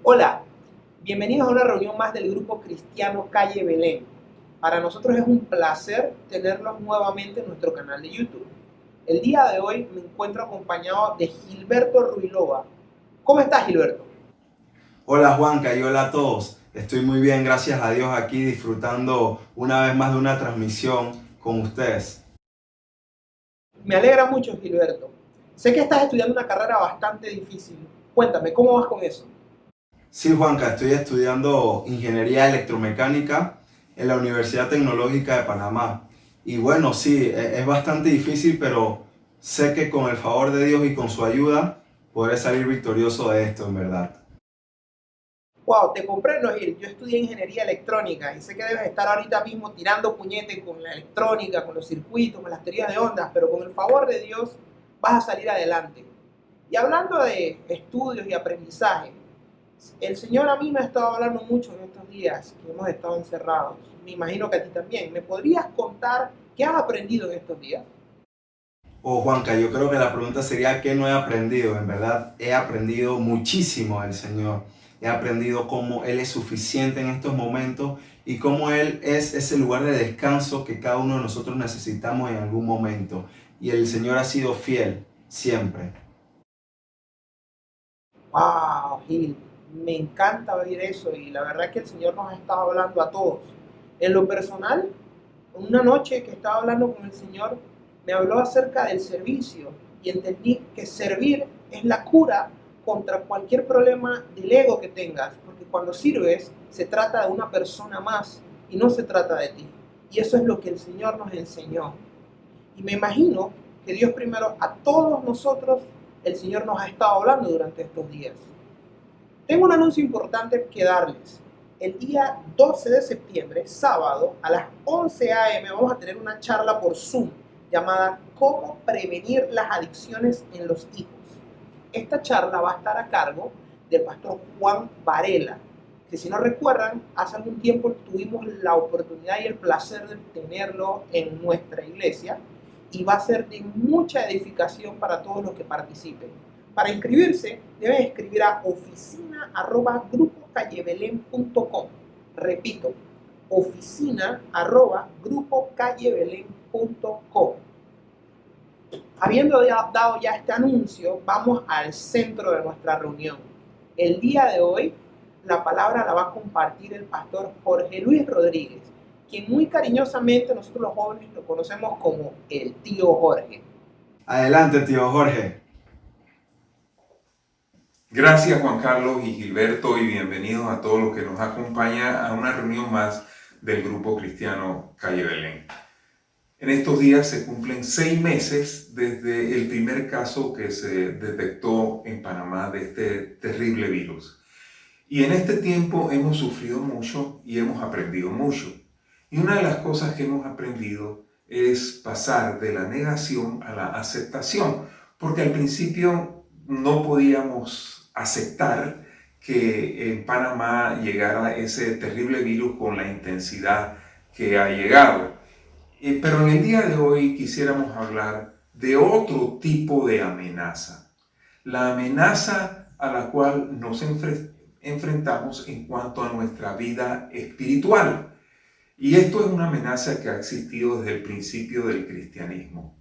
Hola, bienvenidos a una reunión más del Grupo Cristiano Calle Belén. Para nosotros es un placer tenerlos nuevamente en nuestro canal de YouTube. El día de hoy me encuentro acompañado de Gilberto Ruilova. ¿Cómo estás, Gilberto? Hola Juanca y hola a todos. Estoy muy bien, gracias a Dios, aquí disfrutando una vez más de una transmisión con ustedes. Me alegra mucho, Gilberto. Sé que estás estudiando una carrera bastante difícil. Cuéntame, ¿cómo vas con eso? Sí, Juanca, estoy estudiando ingeniería electromecánica en la Universidad Tecnológica de Panamá. Y bueno, sí, es bastante difícil, pero sé que con el favor de Dios y con su ayuda podré salir victorioso de esto, en verdad. Wow, te comprendo, Gil. Yo estudié ingeniería electrónica y sé que debes estar ahorita mismo tirando puñete con la electrónica, con los circuitos, con las teorías de ondas, pero con el favor de Dios vas a salir adelante. Y hablando de estudios y aprendizaje, el Señor a mí me ha estado hablando mucho en estos días que hemos estado encerrados. Me imagino que a ti también. ¿Me podrías contar qué has aprendido en estos días? Oh, Juanca, yo creo que la pregunta sería ¿qué no he aprendido? En verdad, he aprendido muchísimo del Señor. He aprendido cómo Él es suficiente en estos momentos y cómo Él es ese lugar de descanso que cada uno de nosotros necesitamos en algún momento. Y el Señor ha sido fiel, siempre. Wow, Gil, me encanta oír eso y la verdad es que el Señor nos ha estado hablando a todos. En lo personal, una noche que estaba hablando con el Señor, me habló acerca del servicio y entendí que servir es la cura contra cualquier problema del ego que tengas, porque cuando sirves se trata de una persona más y no se trata de ti. Y eso es lo que el Señor nos enseñó. Y me imagino que Dios primero a todos nosotros, el Señor nos ha estado hablando durante estos días. Tengo un anuncio importante que darles. El día 12 de septiembre, sábado, a las 11 a.m. vamos a tener una charla por Zoom llamada ¿Cómo prevenir las adicciones en los hijos? Esta charla va a estar a cargo del pastor Juan Varela, que si no recuerdan, hace algún tiempo tuvimos la oportunidad y el placer de tenerlo en nuestra iglesia y va a ser de mucha edificación para todos los que participen. Para inscribirse, deben escribir a oficina@grupocallebelén.com. Repito, oficina@grupocallebelén.com. Habiendo dado ya este anuncio, vamos al centro de nuestra reunión. El día de hoy, la palabra la va a compartir el pastor Jorge Luis Rodríguez, quien muy cariñosamente nosotros los jóvenes lo conocemos como el tío Jorge. Adelante, tío Jorge. Gracias Juan Carlos y Gilberto y bienvenidos a todos los que nos acompañan a una reunión más del Grupo Cristiano Calle Belén. En estos días se cumplen 6 meses desde el primer caso que se detectó en Panamá de este terrible virus. Y en este tiempo hemos sufrido mucho y hemos aprendido mucho. Y una de las cosas que hemos aprendido es pasar de la negación a la aceptación, porque al principio no podíamos aceptar que en Panamá llegara ese terrible virus con la intensidad que ha llegado. Pero en el día de hoy quisiéramos hablar de otro tipo de amenaza, la amenaza a la cual nos enfrentamos en cuanto a nuestra vida espiritual. Y esto es una amenaza que ha existido desde el principio del cristianismo.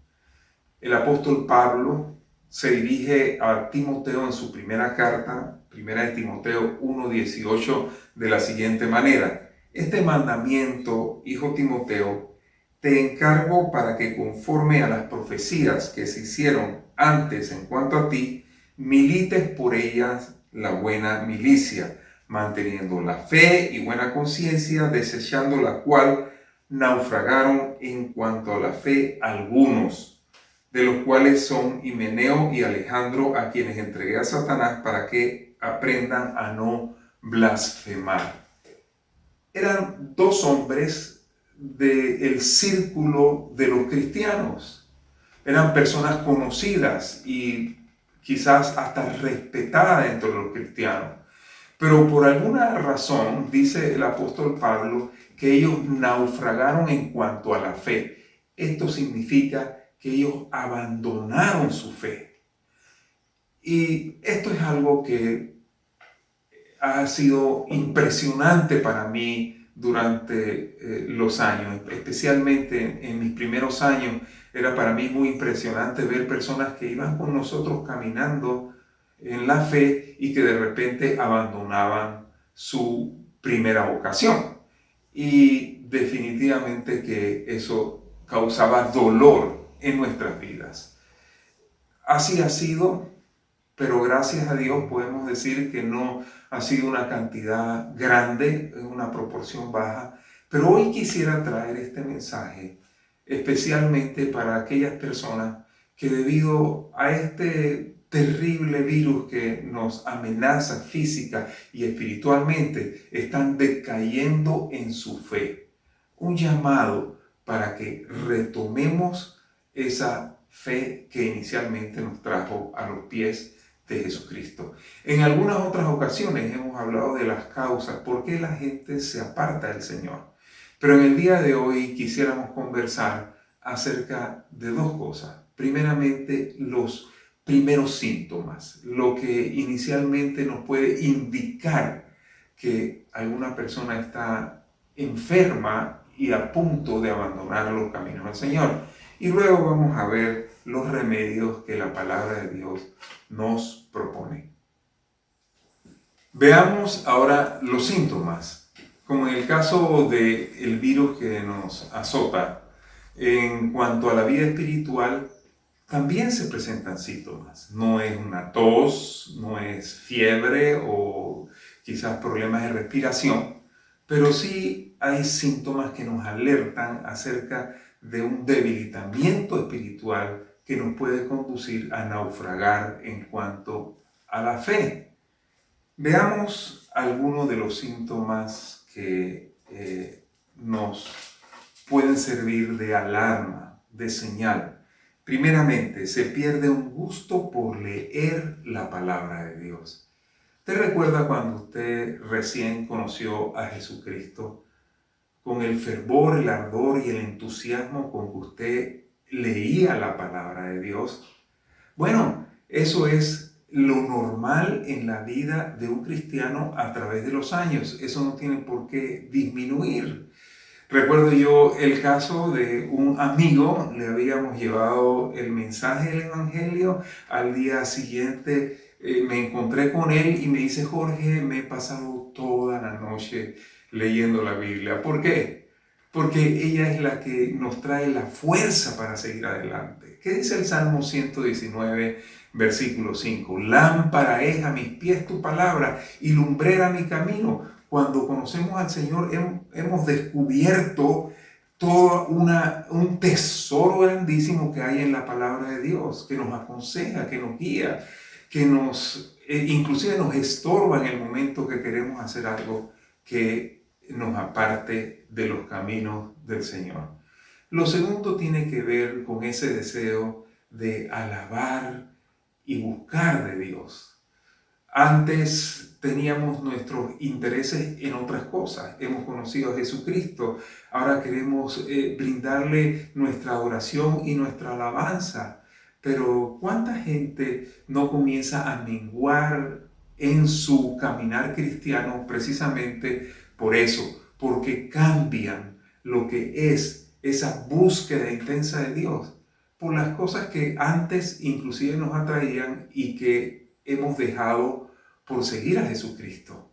El apóstol Pablo se dirige a Timoteo en su primera carta, primera de Timoteo 1:18, de la siguiente manera: este mandamiento, hijo Timoteo, te encargo para que conforme a las profecías que se hicieron antes en cuanto a ti, milites por ellas la buena milicia, manteniendo la fe y buena conciencia, desechando la cual naufragaron en cuanto a la fe algunos, de los cuales son Himeneo y Alejandro, a quienes entregué a Satanás para que aprendan a no blasfemar. Eran dos hombres del círculo de los cristianos. Eran personas conocidas y quizás hasta respetadas dentro de los cristianos. Pero por alguna razón, dice el apóstol Pablo, que ellos naufragaron en cuanto a la fe. Esto significa que ellos abandonaron su fe. Y esto es algo que ha sido impresionante para mí durante los años, especialmente en mis primeros años. Era para mí muy impresionante ver personas que iban con nosotros caminando en la fe y que de repente abandonaban su primera vocación. Y definitivamente que eso causaba dolor en nuestras vidas. Así ha sido, pero gracias a Dios podemos decir que no ha sido una cantidad grande, una proporción baja. Pero hoy quisiera traer este mensaje especialmente para aquellas personas que debido a este terrible virus que nos amenaza física y espiritualmente están decayendo en su fe. Un llamado para que retomemos esa fe que inicialmente nos trajo a los pies de Jesucristo. En algunas otras ocasiones hemos hablado de las causas, por qué la gente se aparta del Señor. Pero en el día de hoy quisiéramos conversar acerca de dos cosas. Primeramente, los primeros síntomas, lo que inicialmente nos puede indicar que alguna persona está enferma y a punto de abandonar los caminos del Señor. Y luego vamos a ver los remedios que la palabra de Dios nos propone. Veamos ahora los síntomas. Como en el caso del virus que nos azota, en cuanto a la vida espiritual, también se presentan síntomas. No es una tos, no es fiebre o quizás problemas de respiración, pero sí hay síntomas que nos alertan acerca de un debilitamiento espiritual que nos puede conducir a naufragar en cuanto a la fe. Veamos algunos de los síntomas que nos pueden servir de alarma, de señal. Primeramente, se pierde un gusto por leer la palabra de Dios. ¿Te recuerda cuando usted recién conoció a Jesucristo? Con el fervor, el ardor y el entusiasmo con que usted leía la palabra de Dios. Bueno, eso es lo normal en la vida de un cristiano a través de los años. Eso no tiene por qué disminuir. Recuerdo yo el caso de un amigo, le habíamos llevado el mensaje del Evangelio, al día siguiente me encontré con él y me dice: Jorge, me he pasado toda la noche leyendo la Biblia. ¿Por qué? Porque ella es la que nos trae la fuerza para seguir adelante. ¿Qué dice el Salmo 119, versículo 5? Lámpara es a mis pies tu palabra y lumbrera mi camino. Cuando conocemos al Señor hemos descubierto todo un tesoro grandísimo que hay en la palabra de Dios, que nos aconseja, que nos guía, que inclusive nos estorba en el momento que queremos hacer algo que nos aparte de los caminos del Señor. Lo segundo tiene que ver con ese deseo de alabar y buscar de Dios. Antes teníamos nuestros intereses en otras cosas. Hemos conocido a Jesucristo. Ahora queremos brindarle nuestra oración y nuestra alabanza. Pero ¿cuánta gente no comienza a menguar en su caminar cristiano precisamente por eso? Porque cambian lo que es esa búsqueda intensa de Dios por las cosas que antes inclusive nos atraían y que hemos dejado por seguir a Jesucristo.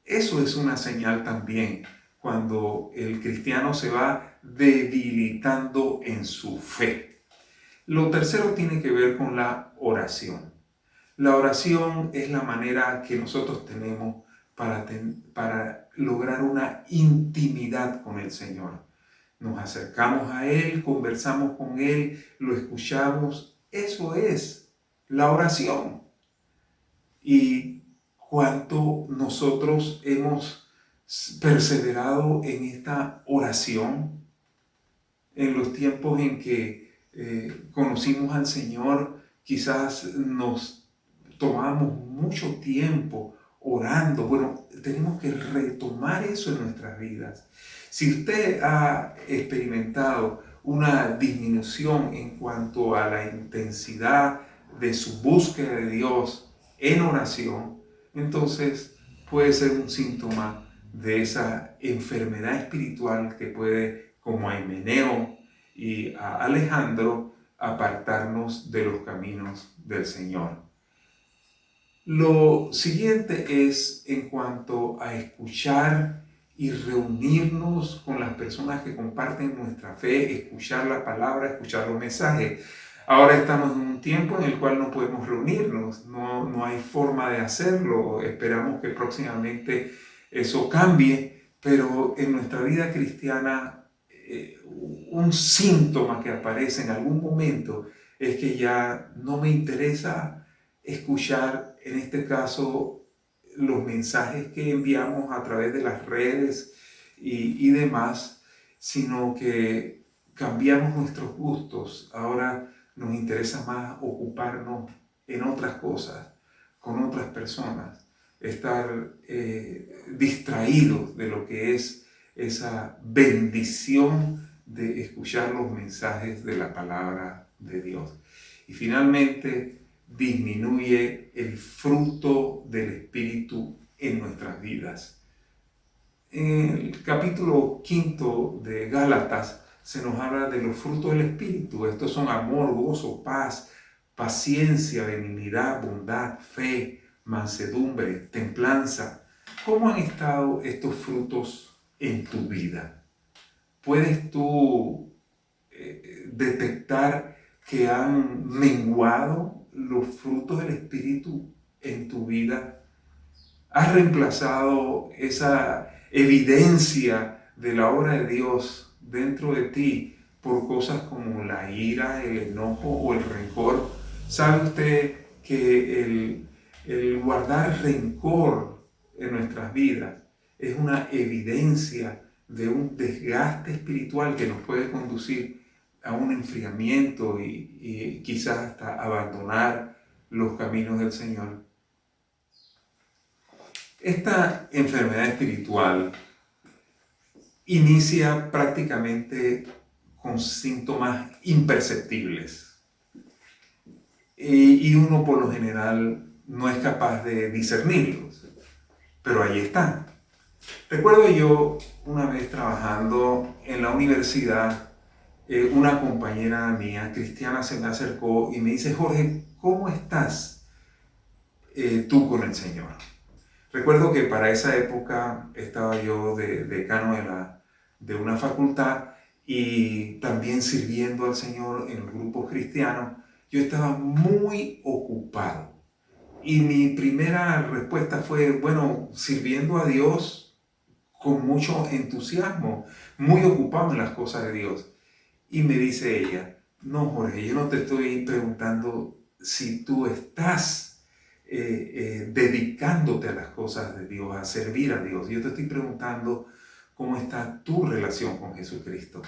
Eso es una señal también cuando el cristiano se va debilitando en su fe. Lo tercero tiene que ver con la oración. La oración es la manera que nosotros tenemos para lograr una intimidad con el Señor. Nos acercamos a Él, conversamos con Él, lo escuchamos. Eso es la oración. Y cuánto nosotros hemos perseverado en esta oración en los tiempos en que conocimos al Señor, quizás nos tomamos mucho tiempo orando. Bueno, tenemos que retomar eso en nuestras vidas. Si usted ha experimentado una disminución en cuanto a la intensidad de su búsqueda de Dios en oración, entonces puede ser un síntoma de esa enfermedad espiritual que puede, como a Himeneo y a Alejandro, apartarnos de los caminos del Señor. Lo siguiente es en cuanto a escuchar y reunirnos con las personas que comparten nuestra fe, escuchar la palabra, escuchar los mensajes. Ahora estamos en un tiempo en el cual no podemos reunirnos, no hay forma de hacerlo. Esperamos que próximamente eso cambie, pero en nuestra vida cristiana un síntoma que aparece en algún momento es que ya no me interesa escuchar, en este caso, los mensajes que enviamos a través de las redes y demás, sino que cambiamos nuestros gustos. Ahora nos interesa más ocuparnos en otras cosas, con otras personas, estar distraídos de lo que es esa bendición de escuchar los mensajes de la palabra de Dios. Y finalmente, disminuye el fruto del Espíritu en nuestras vidas. En el capítulo 5 de Gálatas se nos habla de los frutos del Espíritu. Estos son amor, gozo, paz, paciencia, benignidad, bondad, fe, mansedumbre, templanza. ¿Cómo han estado estos frutos en tu vida? ¿Puedes tú detectar que han menguado los frutos del Espíritu en tu vida? ¿Has reemplazado esa evidencia de la obra de Dios dentro de ti por cosas como la ira, el enojo o el rencor? ¿Sabe usted que el guardar rencor en nuestras vidas es una evidencia de un desgaste espiritual que nos puede conducir a un enfriamiento y quizás hasta abandonar los caminos del Señor? Esta enfermedad espiritual inicia prácticamente con síntomas imperceptibles y uno por lo general no es capaz de discernirlos, pero ahí están. Recuerdo yo una vez trabajando en la universidad, una compañera mía cristiana se me acercó y me dice: Jorge, ¿cómo estás tú con el Señor? Recuerdo que para esa época estaba yo de decano de una facultad y también sirviendo al Señor en grupos cristianos. Yo estaba muy ocupado y mi primera respuesta fue, bueno, sirviendo a Dios con mucho entusiasmo, muy ocupado en las cosas de Dios. Y me dice ella: no, Jorge, yo no te estoy preguntando si tú estás dedicándote a las cosas de Dios, a servir a Dios. Yo te estoy preguntando cómo está tu relación con Jesucristo.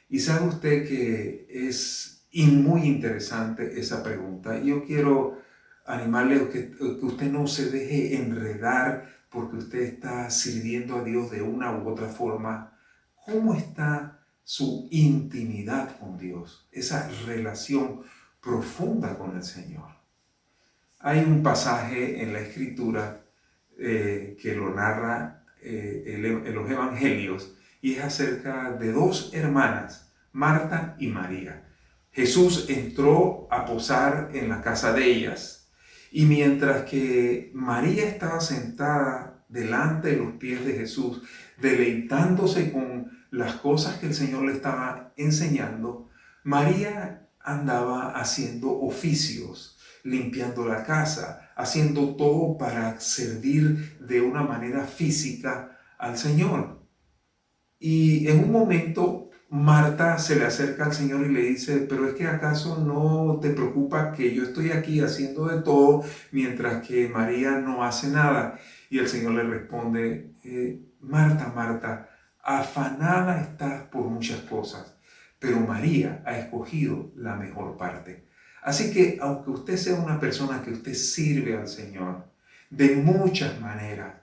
Y sabe usted que es muy interesante esa pregunta. Yo quiero animarle a que usted no se deje enredar porque usted está sirviendo a Dios de una u otra forma. ¿Cómo está su intimidad con Dios? Esa relación profunda con el Señor. Hay un pasaje en la Escritura que lo narra en los Evangelios y es acerca de dos hermanas, Marta y María. Jesús entró a posar en la casa de ellas y mientras que María estaba sentada delante de los pies de Jesús, deleitándose con las cosas que el Señor le estaba enseñando, María andaba haciendo oficios, limpiando la casa, haciendo todo para servir de una manera física al Señor. Y en un momento Marta se le acerca al Señor y le dice: pero es que ¿acaso no te preocupa que yo estoy aquí haciendo de todo mientras que María no hace nada? Y el Señor le responde: Marta, Marta, afanada estás por muchas cosas, pero María ha escogido la mejor parte. Así que aunque usted sea una persona que usted sirve al Señor de muchas maneras,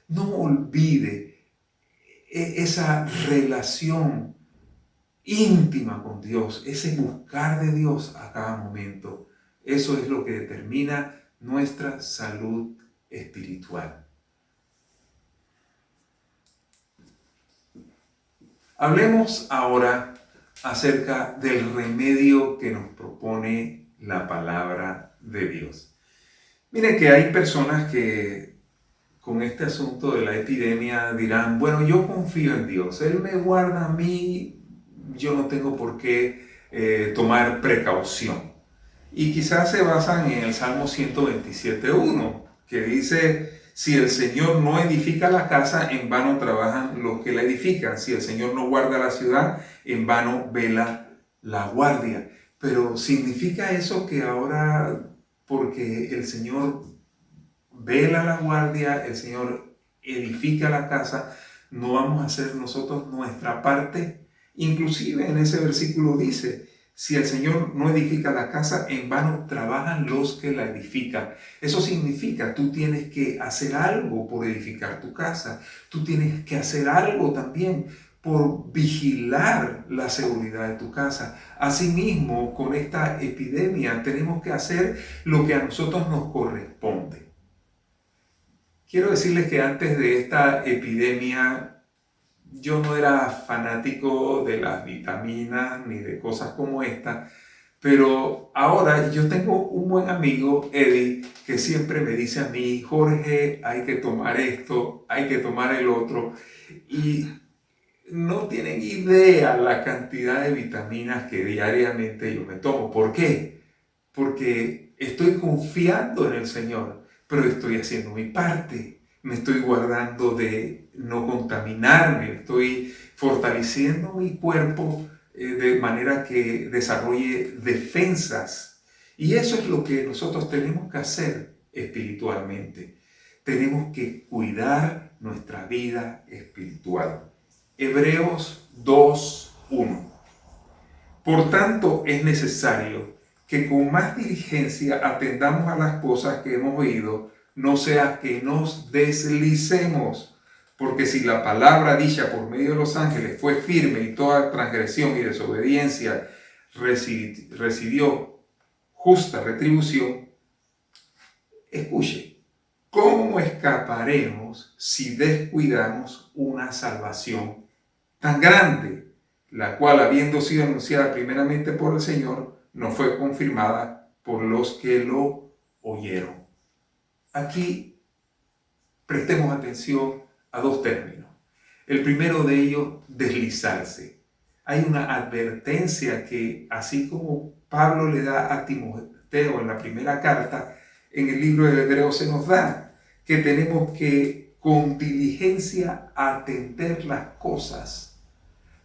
no olvide esa relación íntima con Dios, ese buscar de Dios a cada momento. Eso es lo que determina nuestra salud espiritual. Hablemos ahora acerca del remedio que nos propone la palabra de Dios. Miren que hay personas que con este asunto de la epidemia dirán, bueno, yo confío en Dios, Él me guarda a mí, yo no tengo por qué tomar precaución. Y quizás se basan en el Salmo 127.1, que dice, si el Señor no edifica la casa, en vano trabajan los que la edifican. Si el Señor no guarda la ciudad, en vano vela la guardia. Pero ¿significa eso que ahora, porque el Señor vela la guardia, el Señor edifica la casa, no vamos a hacer nosotros nuestra parte? Inclusive en ese versículo dice, si el Señor no edifica la casa, en vano trabajan los que la edifican. Eso significa, tú tienes que hacer algo por edificar tu casa. Tú tienes que hacer algo también por vigilar la seguridad de tu casa. Asimismo, con esta epidemia tenemos que hacer lo que a nosotros nos corresponde. Quiero decirles que antes de esta epidemia, yo no era fanático de las vitaminas ni de cosas como esta, pero ahora yo tengo un buen amigo, Eddie, que siempre me dice a mí, Jorge, hay que tomar esto, hay que tomar el otro, y no tienen idea la cantidad de vitaminas que diariamente yo me tomo. ¿Por qué? Porque estoy confiando en el Señor, pero estoy haciendo mi parte. Me estoy guardando de no contaminarme, estoy fortaleciendo mi cuerpo de manera que desarrolle defensas. Y eso es lo que nosotros tenemos que hacer espiritualmente. Tenemos que cuidar nuestra vida espiritual. Hebreos 2:1. Por tanto, es necesario que con más diligencia atendamos a las cosas que hemos oído, no sea que nos deslicemos, porque si la palabra dicha por medio de los ángeles fue firme y toda transgresión y desobediencia recibió justa retribución, escuche, ¿cómo escaparemos si descuidamos una salvación tan grande, la cual, habiendo sido anunciada primeramente por el Señor, no fue confirmada por los que lo oyeron? Aquí prestemos atención a dos términos. El primero de ellos, deslizarse. Hay una advertencia que, así como Pablo le da a Timoteo en la primera carta, en el libro de Hebreos se nos da, que tenemos que con diligencia atender las cosas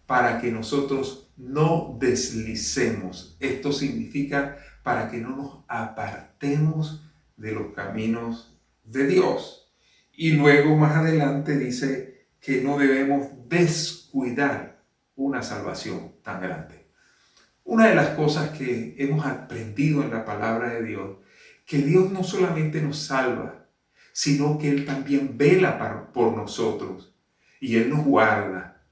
para que nosotros no deslicemos. Esto significa para que no nos apartemos de los caminos de Dios. Y luego más adelante dice que no debemos descuidar una salvación tan grande. Una de las cosas que hemos aprendido en la palabra de Dios, que Dios no solamente nos salva, sino que Él también vela por nosotros y Él nos guarda.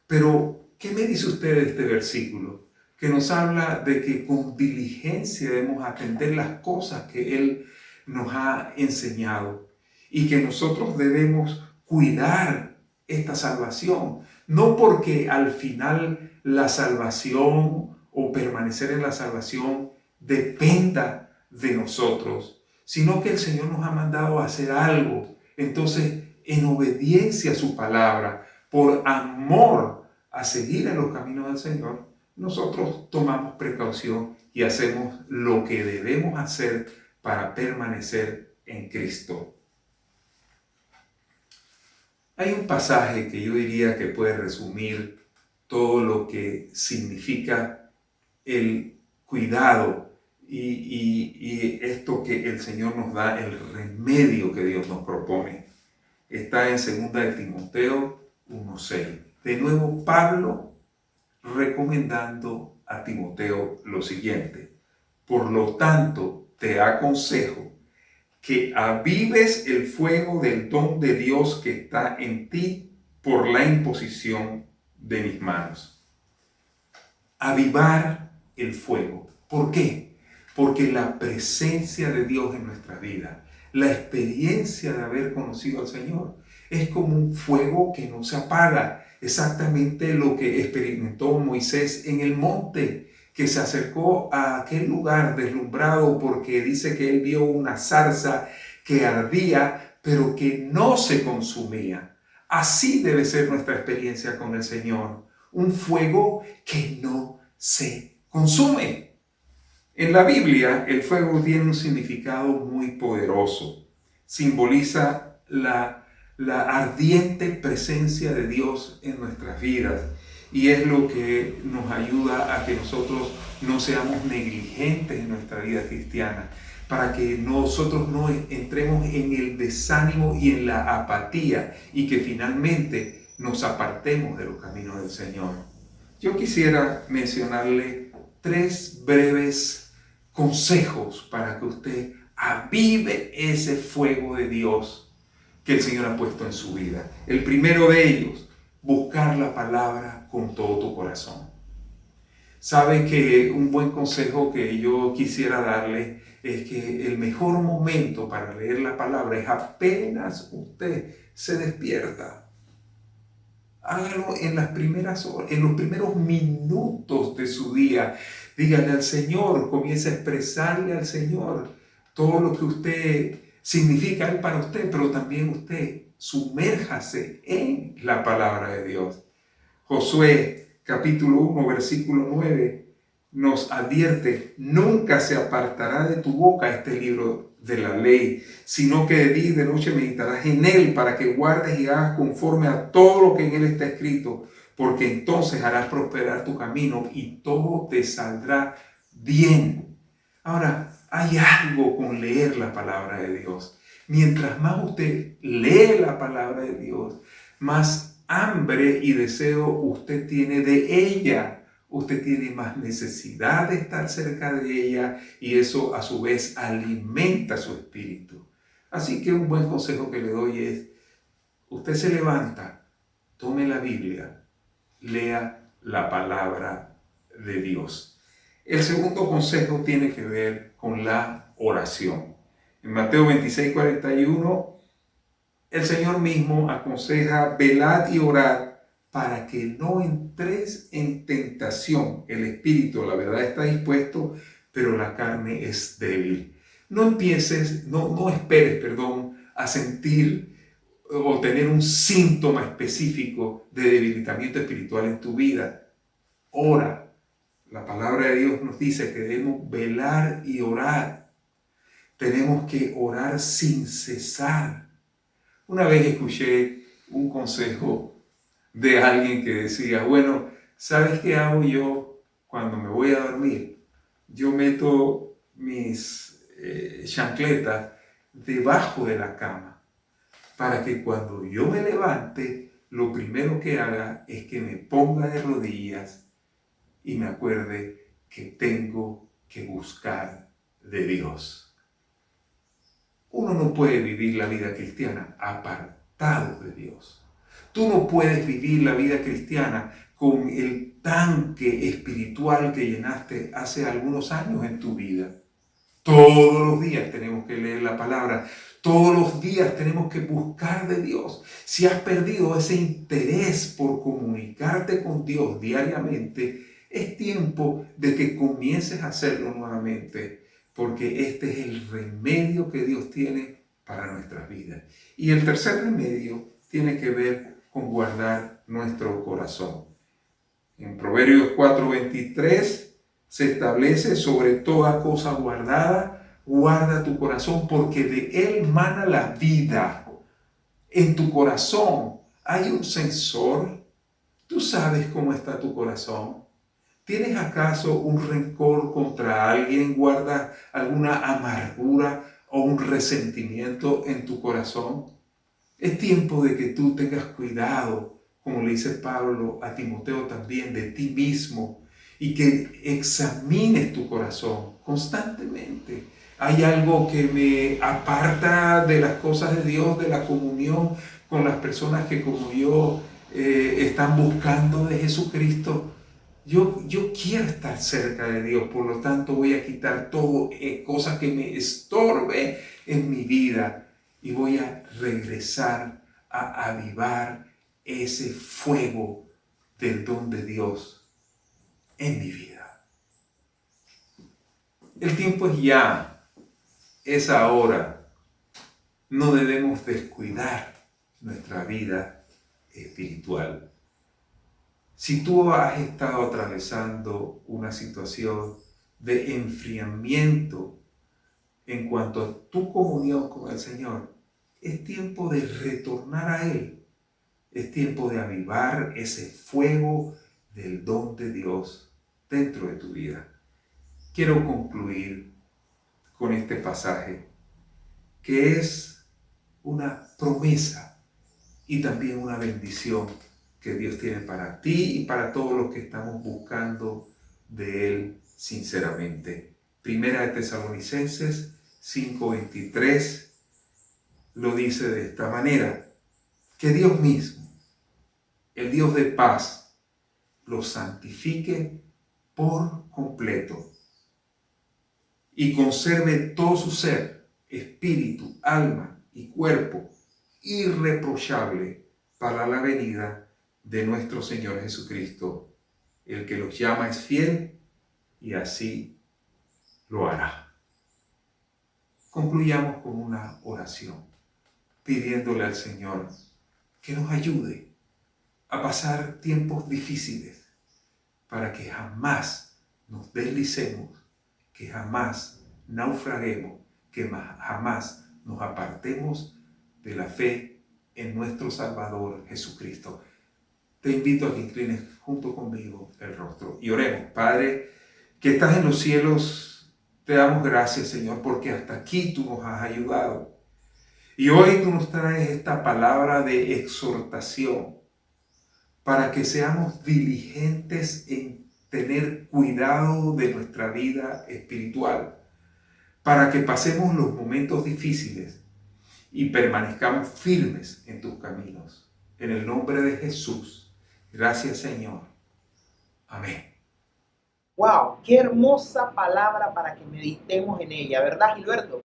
Pero, ¿qué me dice usted de este versículo? Que nos habla de que con diligencia debemos atender las cosas que Él nos ha enseñado y que nosotros debemos cuidar esta salvación, no porque al final la salvación o permanecer en la salvación dependa de nosotros, sino que el Señor nos ha mandado a hacer algo. Entonces, en obediencia a su palabra, por amor a seguir en los caminos del Señor, nosotros tomamos precaución y hacemos lo que debemos hacer para permanecer en Cristo. Hay un pasaje que yo diría que puede resumir todo lo que significa el cuidado y esto que el Señor nos da, el remedio que Dios nos propone. Está en 2 de Timoteo 1:6. De nuevo, Pablo recomendando a Timoteo lo siguiente: por lo tanto, te aconsejo que avives el fuego del don de Dios que está en ti por la imposición de mis manos. Avivar el fuego. ¿Por qué? Porque la presencia de Dios en nuestra vida, la experiencia de haber conocido al Señor. Es como un fuego que no se apaga, exactamente lo que experimentó Moisés en el monte, que se acercó a aquel lugar deslumbrado porque dice que él vio una zarza que ardía, pero que no se consumía. Así debe ser nuestra experiencia con el Señor, un fuego que no se consume. En la Biblia, el fuego tiene un significado muy poderoso. Simboliza la ardiente presencia de Dios en nuestras vidas. Y es lo que nos ayuda a que nosotros no seamos negligentes en nuestra vida cristiana, para que nosotros no entremos en el desánimo y en la apatía y que finalmente nos apartemos de los caminos del Señor. Yo quisiera mencionarle 3 breves consejos para que usted avive ese fuego de Dios que el Señor ha puesto en su vida. El primero de ellos, buscar la palabra con todo tu corazón. Sabe que un buen consejo que yo quisiera darle es que el mejor momento para leer la palabra es apenas usted se despierta. Hágalo en las primeras horas, en los primeros minutos de su día. Dígale al Señor, comience a expresarle al Señor todo lo que usted significa Él para usted, pero también usted sumérjase en la palabra de Dios. Josué capítulo 1 versículo 9 nos advierte: nunca se apartará de tu boca este libro de la ley, sino que de día y de noche meditarás en él, para que guardes y hagas conforme a todo lo que en él está escrito, porque entonces harás prosperar tu camino y todo te saldrá bien. Ahora, hay algo con leer la palabra de Dios. Mientras más usted lee la palabra de Dios, más hambre y deseo usted tiene de ella. Usted tiene más necesidad de estar cerca de ella y eso a su vez alimenta su espíritu. Así que un buen consejo que le doy es: usted se levanta, tome la Biblia, lea la palabra de Dios. El segundo consejo tiene que ver con la oración. En Mateo 26:41, el Señor mismo aconseja: velad y orad para que no entres en tentación. El espíritu, la verdad, está dispuesto, pero la carne es débil. No esperes, a sentir o tener un síntoma específico de debilitamiento espiritual en tu vida. Ora. La palabra de Dios nos dice que debemos velar y orar. Tenemos que orar sin cesar. Una vez escuché un consejo de alguien que decía: bueno, ¿sabes qué hago yo cuando me voy a dormir? Yo meto mis chancletas debajo de la cama, para que cuando yo me levante, lo primero que haga es que me ponga de rodillas y me acuerde que tengo que buscar de Dios. Uno no puede vivir la vida cristiana apartado de Dios. Tú no puedes vivir la vida cristiana con el tanque espiritual que llenaste hace algunos años en tu vida. Todos los días tenemos que leer la palabra. Todos los días tenemos que buscar de Dios. Si has perdido ese interés por comunicarte con Dios diariamente, es tiempo de que comiences a hacerlo nuevamente, porque este es el remedio que Dios tiene para nuestras vidas. Y el tercer remedio tiene que ver con guardar nuestro corazón. En Proverbios 4:23 se establece: sobre toda cosa guardada, guarda tu corazón, porque de él mana la vida. En tu corazón hay un sensor. ¿Tú sabes cómo está tu corazón? ¿Tienes acaso un rencor contra alguien? ¿Guardas alguna amargura o un resentimiento en tu corazón? Es tiempo de que tú tengas cuidado, como le dice Pablo a Timoteo también, de ti mismo, y que examines tu corazón constantemente. ¿Hay algo que me aparta de las cosas de Dios, de la comunión con las personas que como yo están buscando de Jesucristo? Yo quiero estar cerca de Dios, por lo tanto voy a quitar todo, cosas que me estorbe en mi vida y voy a regresar a avivar ese fuego del don de Dios en mi vida. El tiempo es ya, es ahora. No debemos descuidar nuestra vida espiritual. Si tú has estado atravesando una situación de enfriamiento en cuanto a tu comunión con el Señor, es tiempo de retornar a Él. Es tiempo de avivar ese fuego del don de Dios dentro de tu vida. Quiero concluir con este pasaje, que es una promesa y también una bendición que Dios tiene para ti y para todos los que estamos buscando de Él sinceramente. Primera de Tesalonicenses 5:23 lo dice de esta manera: que Dios mismo, el Dios de paz, los santifique por completo y conserve todo su ser, espíritu, alma y cuerpo irreprochable para la venida de nuestro Señor Jesucristo. El que los llama es fiel y así lo hará. Concluyamos con una oración, pidiéndole al Señor que nos ayude a pasar tiempos difíciles para que jamás nos deslicemos, que jamás naufraguemos, que jamás nos apartemos de la fe en nuestro Salvador Jesucristo. Te invito a que inclines junto conmigo el rostro y oremos. Padre, que estás en los cielos, te damos gracias, Señor, porque hasta aquí tú nos has ayudado. Y hoy tú nos traes esta palabra de exhortación para que seamos diligentes en tener cuidado de nuestra vida espiritual, para que pasemos los momentos difíciles y permanezcamos firmes en tus caminos. En el nombre de Jesús. Gracias, Señor. Amén. ¡Wow! ¡Qué hermosa palabra para que meditemos en ella! ¿Verdad, Gilberto?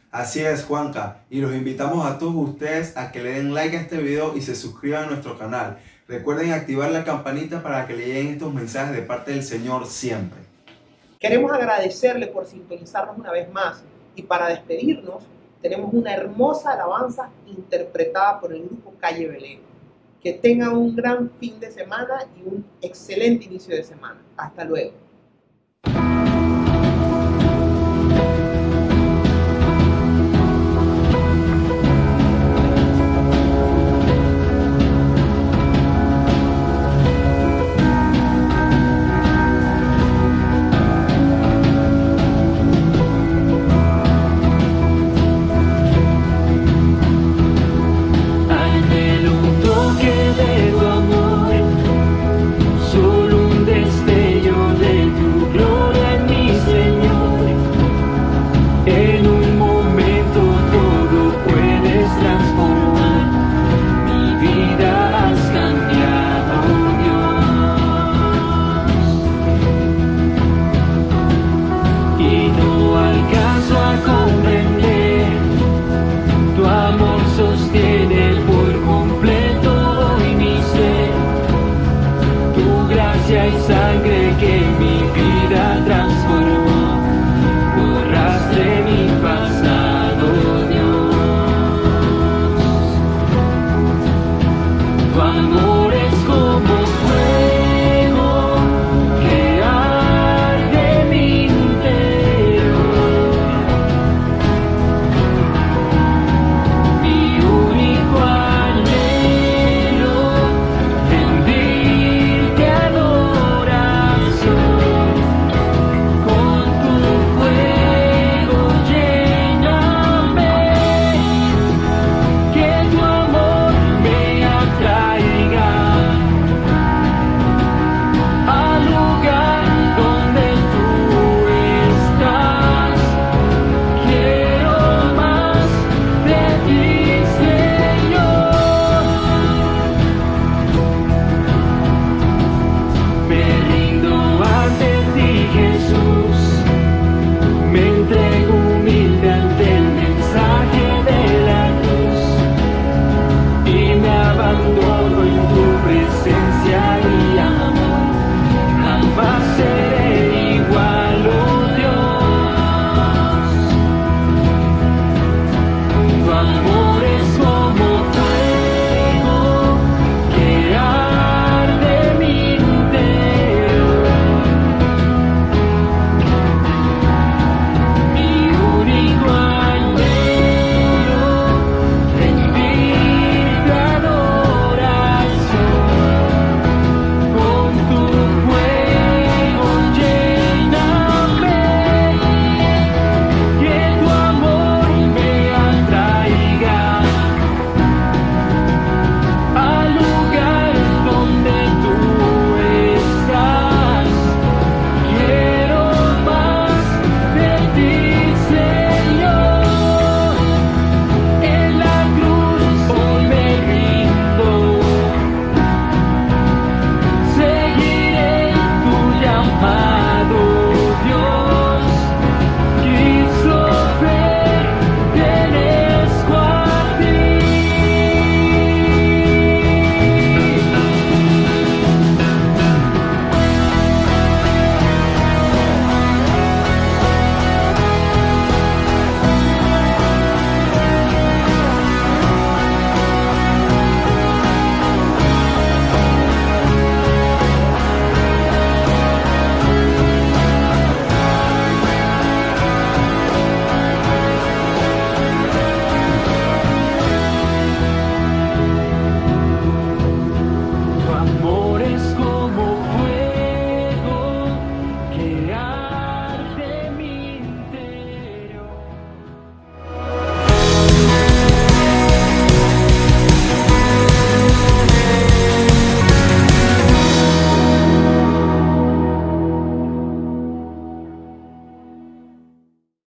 Así es, Juanca, y los invitamos a todos ustedes a que le den like a este video y se suscriban a nuestro canal. Recuerden activar la campanita para que le lleguen estos mensajes de parte del Señor siempre. Queremos agradecerle por sintonizarnos una vez más y para despedirnos tenemos una hermosa alabanza interpretada por el grupo Calle Belén. Que tengan un gran fin de semana y un excelente inicio de semana. Hasta luego. Tu amor